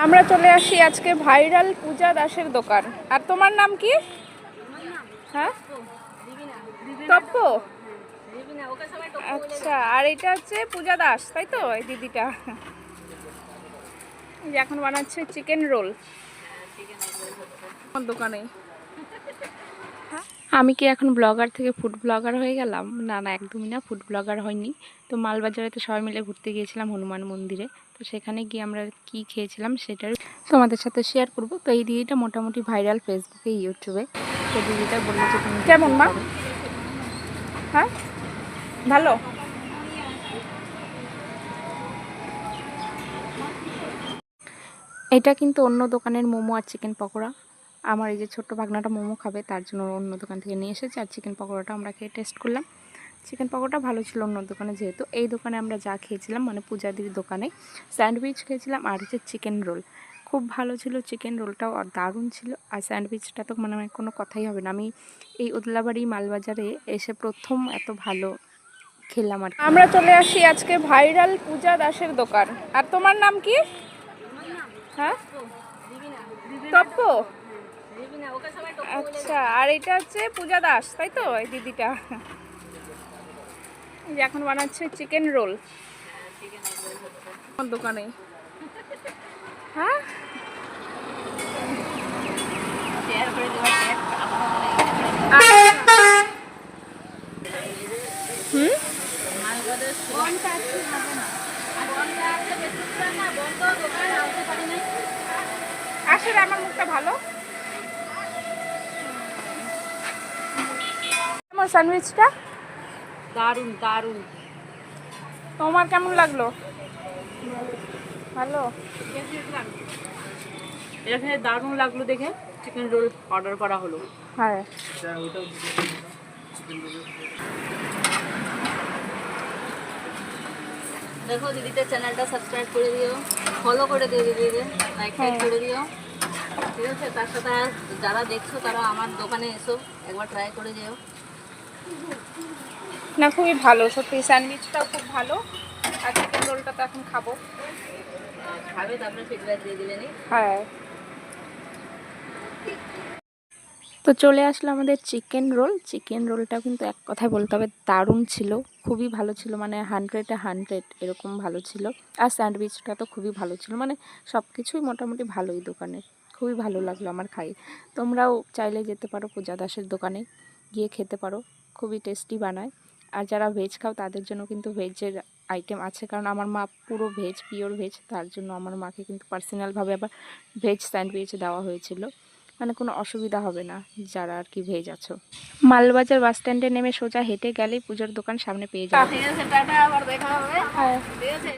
আমরা চলে আসি আজকে ভাইরাল পূজা দাসের দোকান। আর তোমার নাম কি? হ্যাঁ, তপ্প। আচ্ছা, আর এটা হচ্ছে পূজা দাস, তাই তো? এই দিদিটা এখন বানাচ্ছে চিকেন রোল দোকানে। আমি কি এখন ব্লগার থেকে ফুড ব্লগার হয়ে গেলাম? না না, একদমই না, ফুড ব্লগার হয়নি। তো মালবাজারে তো সবাই মিলে ঘুরতে গিয়েছিলাম হনুমান মন্দিরে। তো সেখানে গিয়ে আমরা কি খেয়েছিলাম সেটার তোমাদের সাথে শেয়ার করব। তো এই দিদিটা মোটামুটি ভাইরাল ফেসবুকে, ইউটিউবে। তো দিদিটা বললো যে তুমি কেমন মা? হ্যাঁ, ভালো। এটা কিন্তু অন্য দোকানের মোমো আর চিকেন পকোড়া। আমার এই যে ছোট্ট ভাগনাটা মোমো খাবে, তার জন্য অন্য দোকান থেকে নিয়ে এসেছে। আর চিকেন পকোড়াটা আমরা খেয়ে টেস্ট করলাম। চিকেন পকোড়াটা ভালো ছিল অন্য দোকানে, যেহেতু এই দোকানে আমরা যা খেয়েছিলাম মানে পূজাদির দোকানে স্যান্ডউইচ খেয়েছিলাম আর হচ্ছে চিকেন রোল। খুব ভালো ছিল, চিকেন রোলটাও দারুণ ছিল। আর স্যান্ডউইচটা তো মানে কোনো কথাই হবে না। আমি এই উদলাবাড়ি মালবাজারে এসে প্রথম এত ভালো খেলাম আর। আমরা চলে আসি আজকে ভাইরাল পূজা দাসের দোকান। আর তোমার নাম কি? হ্যাঁ, তপ্প। আচ্ছা, আর এটা হচ্ছে পূজা দাস, তাই তো? এই দিদিটা এখন বানাচ্ছে চিকেন রোল দোকানে। হ্যাঁ, আসলে আমার মুখটা ভালো। আমার স্যান্ডউইচটা দারুণ দারুণ। তোমার কেমন লাগলো? ভালো। এখানে দারুণ লাগলো দেখে চিকেন রোল অর্ডার করা হলো। হ্যাঁ, দেখো দিদিতে চ্যানেলটা সাবস্ক্রাইব করে দিও, ফলো করে দিও, দিদিকে লাইক করে দিও, ঠিক আছে? তার সাথে যারা দেখছো তারা আমার দোকানে এসো, একবার ট্রাই করে যেও। না খুবই ভালো সত্যি, স্যান্ডউইচটাও খুব ভালো। আর চিকেন রোলটা তো এখন খাবো। খাবে তারপরে ফিডব্যাক দিয়ে দিবেন। হ্যাঁ, তো চলে আসলো আমাদের চিকেন রোল। চিকেন রোলটা কিন্তু এক কথায় বলতে হবে দারুণ ছিল, খুবই ভালো ছিল, মানে 100-এ 100 এরকম ভালো ছিল। আর স্যান্ডউইচটা তো খুবই ভালো ছিল, মানে সব কিছুই মোটামুটি ভালোই দোকানে। খুবই ভালো লাগলো আমার খাই। তোমরাও চাইলে যেতে পারো পূজা দাসের দোকানে, গিয়ে খেতে পারো, খুবই টেস্টি বানায়। আর যারা ভেজ খাও তাদের জন্য কিন্তু ভেজের আইটেম আছে, কারণ আমার মা পুরো ভেজ, পিওর ভেজ, তার জন্য আমার মাকে কিন্তু পার্সোনালভাবে আবার ভেজ স্যান্ডউইচ দেওয়া হয়েছিল। মানে কোনো অসুবিধা হবে না যারা আর কি ভেজ আছো। মালবাজার বাস স্ট্যান্ডে নেমে সোজা হেঁটে গেলেই পুজোর দোকান সামনে পেয়ে যাবে। ঠিক আছে, টাটা, আবার দেখা হবে। হ্যাঁ। ঠিক আছে।